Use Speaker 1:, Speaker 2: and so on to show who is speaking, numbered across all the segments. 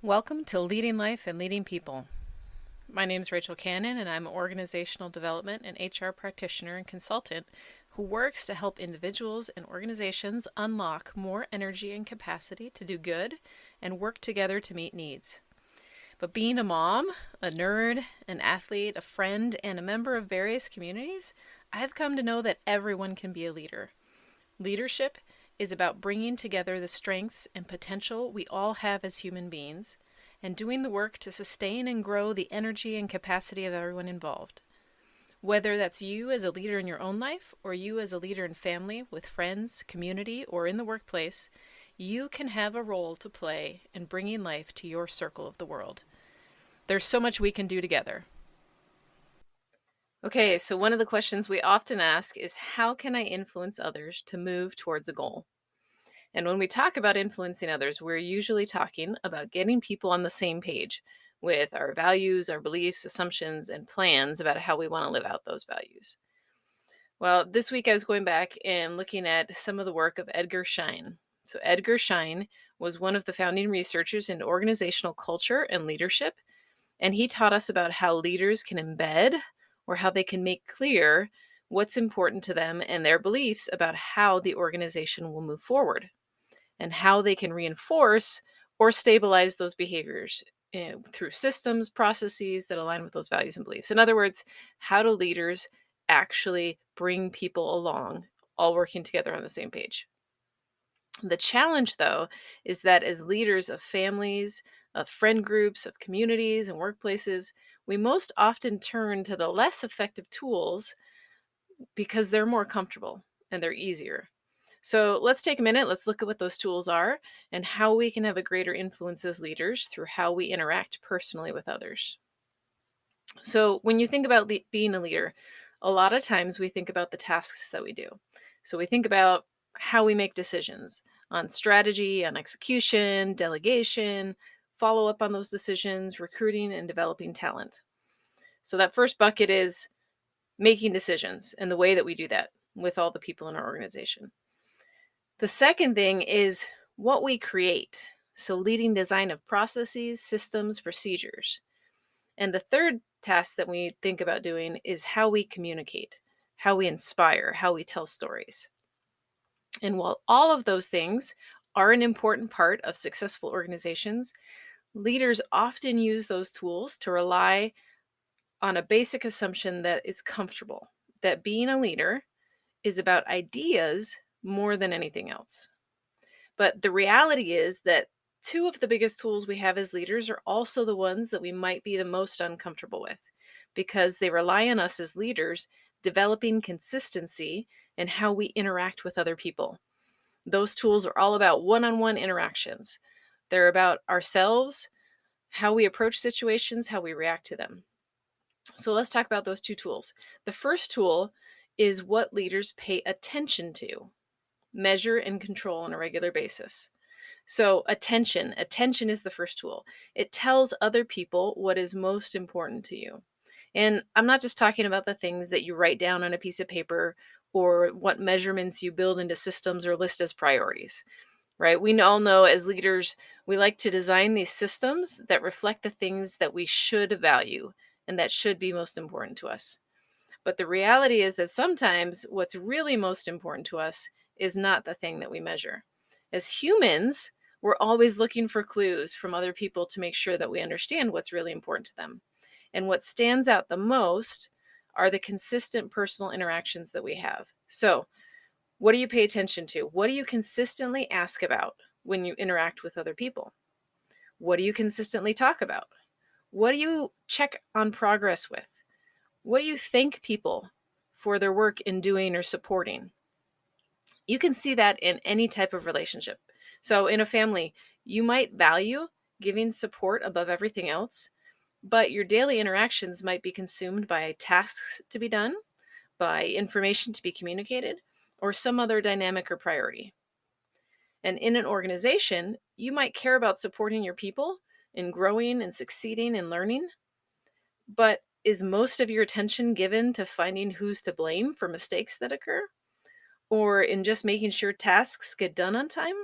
Speaker 1: Welcome to Leading Life and Leading People. My name is Rachel Cannon, and I'm an organizational development and HR practitioner and consultant who works to help individuals and organizations unlock more energy and capacity to do good and work together to meet needs. But being a mom, a nerd, an athlete, a friend, and a member of various communities, I've come to know that everyone can be a leader. Leadership is about bringing together the strengths and potential we all have as human beings and doing the work to sustain and grow the energy and capacity of everyone involved. Whether that's you as a leader in your own life or you as a leader in family, with friends, community, or in the workplace, you can have a role to play in bringing life to your circle of the world. There's so much we can do together. Okay, so one of the questions we often ask is, how can I influence others to move towards a goal? And when we talk about influencing others, we're usually talking about getting people on the same page with our values, our beliefs, assumptions, and plans about how we want to live out those values. Well, this week I was going back and looking at some of the work of Edgar Schein. So Edgar Schein was one of the founding researchers in organizational culture and leadership, and he taught us about how leaders can embed or how they can make clear what's important to them and their beliefs about how the organization will move forward, and how they can reinforce or stabilize those behaviors through systems, processes that align with those values and beliefs. In other words, how do leaders actually bring people along, all working together on the same page? The challenge, though, is that as leaders of families, of friend groups, of communities, and workplaces, we most often turn to the less effective tools because they're more comfortable and they're easier. So let's take a minute, let's look at what those tools are and how we can have a greater influence as leaders through how we interact personally with others. So when you think about being a leader, a lot of times we think about the tasks that we do. So we think about how we make decisions on strategy, on execution, delegation, follow up on those decisions, recruiting and developing talent. So that first bucket is making decisions and the way that we do that with all the people in our organization. The second thing is what we create. So leading design of processes, systems, procedures. And the third task that we think about doing is how we communicate, how we inspire, how we tell stories. And while all of those things are an important part of successful organizations, leaders often use those tools to rely on a basic assumption that is comfortable, that being a leader is about ideas more than anything else. But the reality is that two of the biggest tools we have as leaders are also the ones that we might be the most uncomfortable with, because they rely on us as leaders developing consistency in how we interact with other people. Those tools are all about one-on-one interactions. They're about ourselves, how we approach situations, how we react to them. So let's talk about those two tools. The first tool is what leaders pay attention to, measure, and control on a regular basis. So attention is the first tool. It tells other people what is most important to you. And I'm not just talking about the things that you write down on a piece of paper or what measurements you build into systems or list as priorities, right? We all know as leaders, we like to design these systems that reflect the things that we should value and that should be most important to us. But the reality is that sometimes what's really most important to us is not the thing that we measure. As humans, we're always looking for clues from other people to make sure that we understand what's really important to them. And what stands out the most are the consistent personal interactions that we have. So, what do you pay attention to? What do you consistently ask about when you interact with other people? What do you consistently talk about? What do you check on progress with? What do you thank people for their work in doing or supporting? You can see that in any type of relationship. So in a family, you might value giving support above everything else, but your daily interactions might be consumed by tasks to be done, by information to be communicated, or some other dynamic or priority. And in an organization, you might care about supporting your people in growing and succeeding and learning, but is most of your attention given to finding who's to blame for mistakes that occur? Or in just making sure tasks get done on time,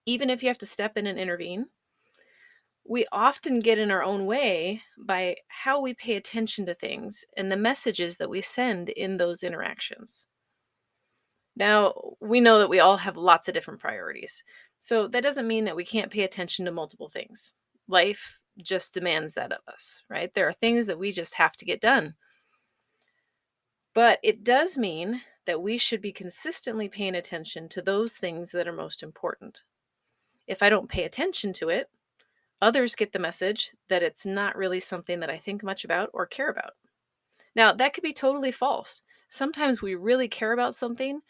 Speaker 1: even if you have to step in and intervene? We often get in our own way by how we pay attention to things and the messages that we send in those interactions. Now, we know that we all have lots of different priorities. So that doesn't mean that we can't pay attention to multiple things. Life just demands that of us, right? There are things that we just have to get done. But it does mean that we should be consistently paying attention to those things that are most important. If I don't pay attention to it, others get the message that it's not really something that I think much about or care about. Now, that could be totally false. Sometimes we really care about something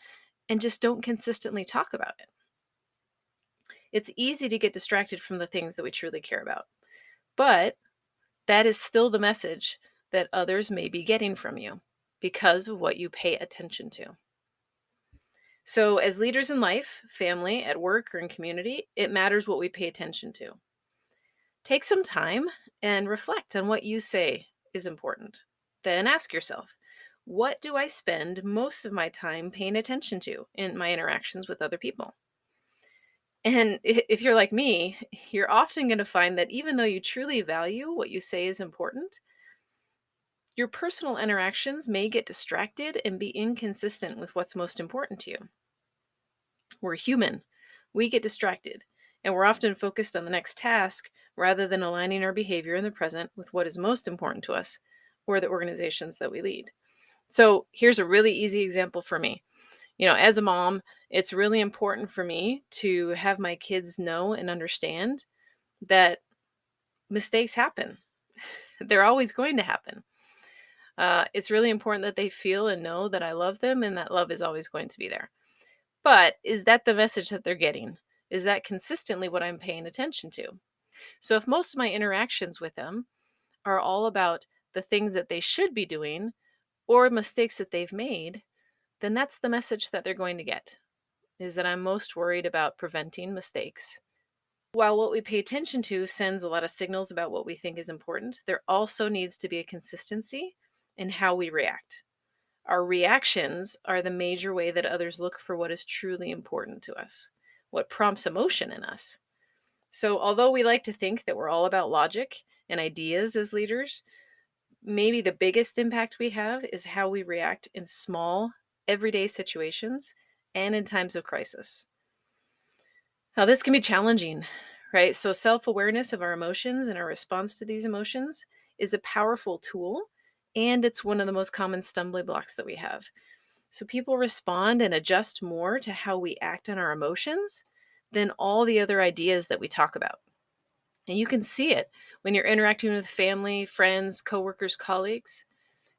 Speaker 1: and just don't consistently talk about it. It's easy to get distracted from the things that we truly care about. But that is still the message that others may be getting from you because of what you pay attention to. So, as leaders in life, family, at work, or in community, it matters what we pay attention to. Take some time and reflect on what you say is important. Then ask yourself, what do I spend most of my time paying attention to in my interactions with other people? And if you're like me, you're often going to find that even though you truly value what you say is important, your personal interactions may get distracted and be inconsistent with what's most important to you. We're human. We get distracted, and we're often focused on the next task rather than aligning our behavior in the present with what is most important to us or the organizations that we lead. So, here's a really easy example for me. As a mom, it's really important for me to have my kids know and understand that mistakes happen. They're always going to happen. It's really important that they feel and know that I love them and that love is always going to be there. But is that the message that they're getting? Is that consistently what I'm paying attention to? So if most of my interactions with them are all about the things that they should be doing or mistakes that they've made, then that's the message that they're going to get, is that I'm most worried about preventing mistakes. While what we pay attention to sends a lot of signals about what we think is important, there also needs to be a consistency in how we react. Our reactions are the major way that others look for what is truly important to us, what prompts emotion in us. So, although we like to think that we're all about logic and ideas as leaders, maybe the biggest impact we have is how we react in small, everyday situations and in times of crisis. Now, this can be challenging, right? So, self awareness of our emotions and our response to these emotions is a powerful tool, and it's one of the most common stumbling blocks that we have. So, people respond and adjust more to how we act on our emotions than all the other ideas that we talk about. And you can see it when you're interacting with family, friends, coworkers, colleagues.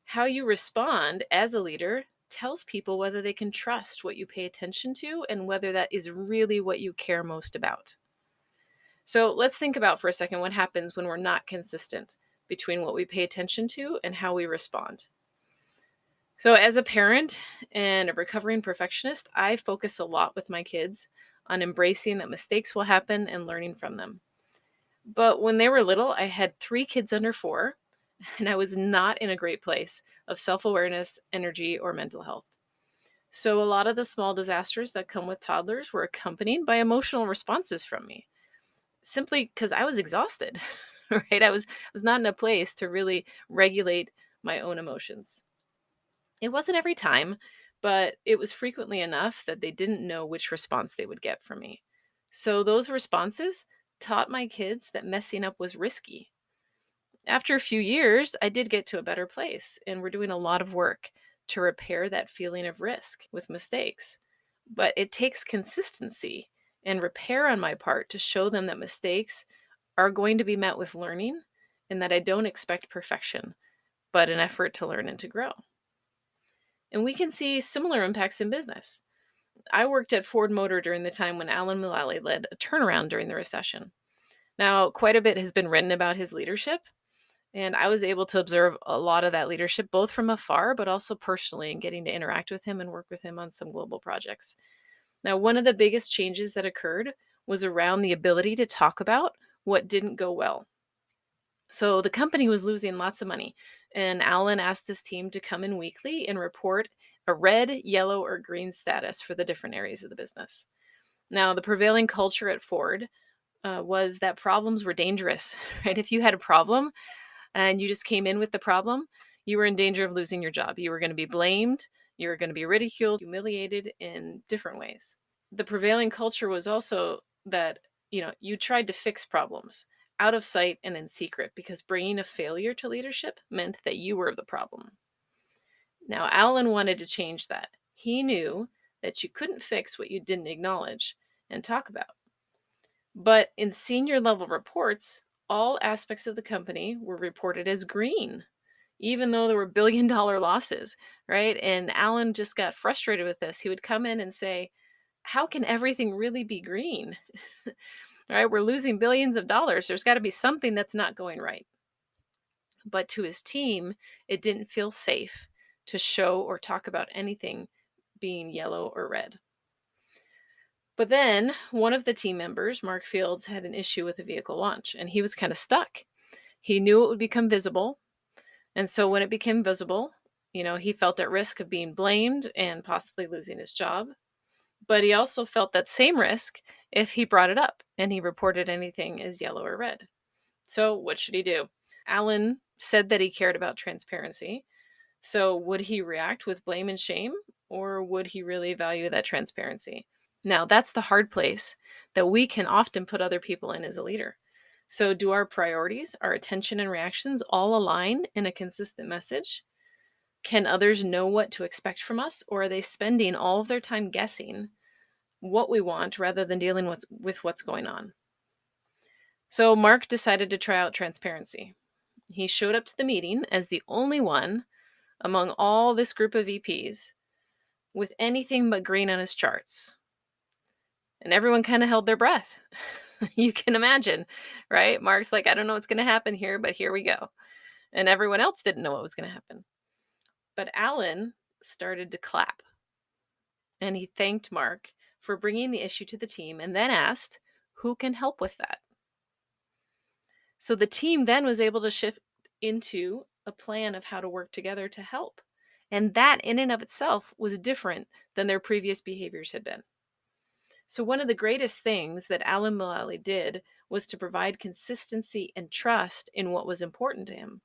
Speaker 1: How you respond as a leader tells people whether they can trust what you pay attention to and whether that is really what you care most about. So let's think about for a second what happens when we're not consistent between what we pay attention to and how we respond. So, as a parent and a recovering perfectionist, I focus a lot with my kids on embracing that mistakes will happen and learning from them. But when they were little, I had 3 kids under 4, and I was not in a great place of self awareness, energy, or mental health. So, a lot of the small disasters that come with toddlers were accompanied by emotional responses from me, simply because I was exhausted, right? I was not in a place to really regulate my own emotions. It wasn't every time, but it was frequently enough that they didn't know which response they would get from me. So those responses taught my kids that messing up was risky. After a few years, I did get to a better place, and we're doing a lot of work to repair that feeling of risk with mistakes. But it takes consistency and repair on my part to show them that mistakes are going to be met with learning and that I don't expect perfection, but an effort to learn and to grow. And we can see similar impacts in business. I worked at Ford Motor during the time when Alan Mulally led a turnaround during the recession. Now, quite a bit has been written about his leadership, and I was able to observe a lot of that leadership, both from afar, but also personally, and getting to interact with him and work with him on some global projects. Now, one of the biggest changes that occurred was around the ability to talk about what didn't go well. So the company was losing lots of money, and Alan asked his team to come in weekly and report a red, yellow, or green status for the different areas of the business. Now, the prevailing culture at Ford was that problems were dangerous, right? If you had a problem and you just came in with the problem, you were in danger of losing your job. You were going to be blamed, you were going to be ridiculed, humiliated in different ways. The prevailing culture was also that, you tried to fix problems out of sight and in secret because bringing a failure to leadership meant that you were the problem. Now, Alan wanted to change that. He knew that you couldn't fix what you didn't acknowledge and talk about. But in senior level reports, all aspects of the company were reported as green, even though there were billion-dollar losses, right? And Alan just got frustrated with this. He would come in and say, how can everything really be green? Right? We're losing billions of dollars. There's got to be something that's not going right. But to his team, it didn't feel safe to show or talk about anything being yellow or red. But then one of the team members, Mark Fields, had an issue with the vehicle launch, and he was kind of stuck. He knew it would become visible. And so when it became visible, he felt at risk of being blamed and possibly losing his job. But he also felt that same risk if he brought it up and he reported anything as yellow or red. So what should he do? Alan said that he cared about transparency. So would he react with blame and shame, or would he really value that transparency? Now, that's the hard place that we can often put other people in as a leader. So do our priorities, our attention and reactions all align in a consistent message? Can others know what to expect from us, or are they spending all of their time guessing what we want rather than dealing with what's going on? So Mark decided to try out transparency. He showed up to the meeting as the only one among all this group of VPs with anything but green on his charts. And everyone kind of held their breath. You can imagine, right? Mark's like, I don't know what's going to happen here, but here we go. And everyone else didn't know what was going to happen. But Alan started to clap. And he thanked Mark for bringing the issue to the team and then asked, who can help with that? So the team then was able to shift into a plan of how to work together to help. And that in and of itself was different than their previous behaviors had been. So one of the greatest things that Alan Mulally did was to provide consistency and trust in what was important to him.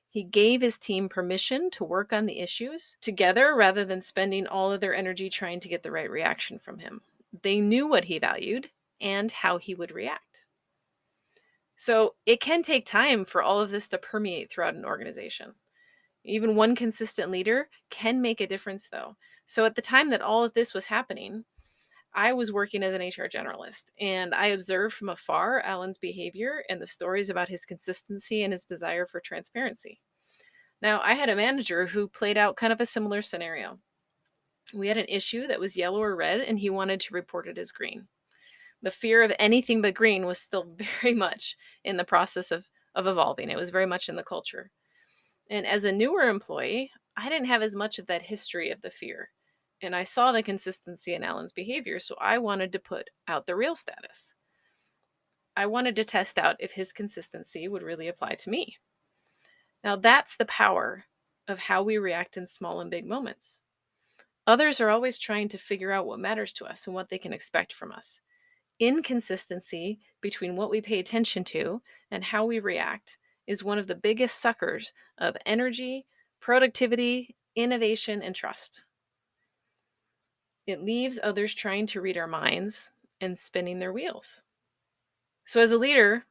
Speaker 1: He gave his team permission to work on the issues together rather than spending all of their energy trying to get the right reaction from him. They knew what he valued and how he would react. So it can take time for all of this to permeate throughout an organization. Even one consistent leader can make a difference, though. So at the time that all of this was happening, I was working as an HR generalist, and I observed from afar Alan's behavior and the stories about his consistency and his desire for transparency. Now, I had a manager who played out kind of a similar scenario. We had an issue that was yellow or red, and he wanted to report it as green. The fear of anything but green was still very much in the process of evolving. It was very much in the culture. And as a newer employee, I didn't have as much of that history of the fear. And I saw the consistency in Alan's behavior, so I wanted to put out the real status. I wanted to test out if his consistency would really apply to me. Now, that's the power of how we react in small and big moments. Others are always trying to figure out what matters to us and what they can expect from us. Inconsistency between what we pay attention to and how we react is one of the biggest suckers of energy, productivity, innovation, and trust. It leaves others trying to read our minds and spinning their wheels. So as a leader,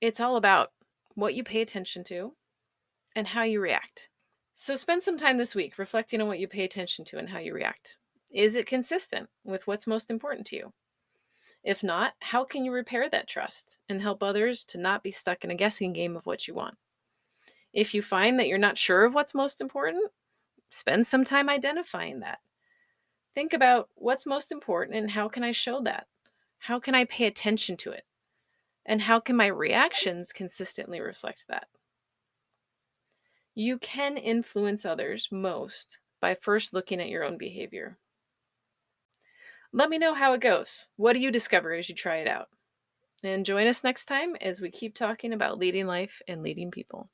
Speaker 1: it's all about what you pay attention to and how you react. So spend some time this week reflecting on what you pay attention to and how you react. Is it consistent with what's most important to you? If not, how can you repair that trust and help others to not be stuck in a guessing game of what you want? If you find that you're not sure of what's most important, spend some time identifying that. Think about what's most important and how can I show that? How can I pay attention to it? And how can my reactions consistently reflect that? You can influence others most by first looking at your own behavior. Let me know how it goes. What do you discover as you try it out? And join us next time as we keep talking about leading life and leading people.